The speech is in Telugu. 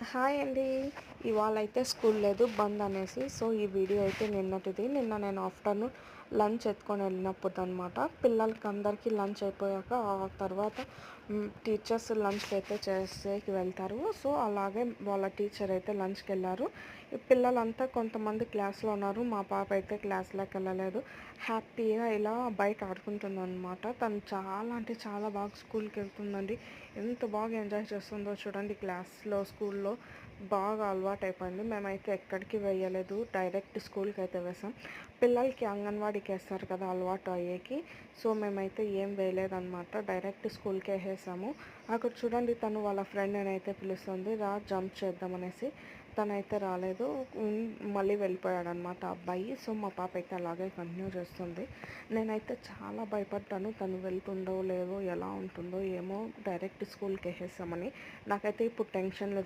హాయ్ అండి. ఇవాళైతే స్కూల్ లేదు, బంద్ అనేసి. సో, ఈ వీడియో అయితే నిన్నటిది. నిన్న నేను ఆఫ్టర్‌నూన్ లంచ్ ఎత్తుకొని వెళ్ళినప్పుడనమాట. పిల్లలకి అందరికీ లంచ్ అయిపోయాక ఆ తర్వాత టీచర్స్ లంచ్‌కైతే చేసేకి వెళ్తారు. సో, అలాగే వాళ్ళ టీచర్ అయితే లంచ్‌కెళ్లారు. ఈ పిల్లలంతా కొంతమంది క్లాస్‌లో ఉన్నారు. మా పాప అయితే క్లాస్‌లోకెళ్ళలేదు. హ్యాపీగా ఇలా బయట ఆడుకుంటుందనమాట. తను చాలా అంటే చాలా బాగా స్కూల్‌కెళ్తుందండి. ఎంత బాగా ఎంజాయ్ చేస్తుందో చూడండి. క్లాస్‌లో, స్కూల్‌లో బాగా అలవాటైపోయింది. మేమైతే ఎక్కడికి వేయలేదు. డైరెక్ట్ స్కూల్‌కైతే వేసాం. పిల్లలకి అంగన్వాడీకేస్తారు కదా అలవాటు అయ్యేకి. సో, మేమైతే ఏం వేయలేదనమాట. డైరెక్ట్ స్కూల్‌కే ఏసేసాము. అక్కడ చూడండి, తను వాళ్ళ ఫ్రెండ్‌నైతే పిలుస్తుంది. రా జంప్ చేద్దామనేసి. తనైతే రాలేదు. మళ్ళీ వెళ్ళిపోయాడనమాట ఆ అబ్బాయి. సో, మా పాప అయితే అలాగే కంటిన్యూ చేస్తుంది. నేనైతే చాలా భయపడ్డాను. తను వెళ్తుందో లేదో, ఎలా ఉంటుందో ఏమో, డైరెక్ట్ స్కూల్‌కి ఏసేసామని. నాకైతే ఇప్పుడు టెన్షన్ లేదు.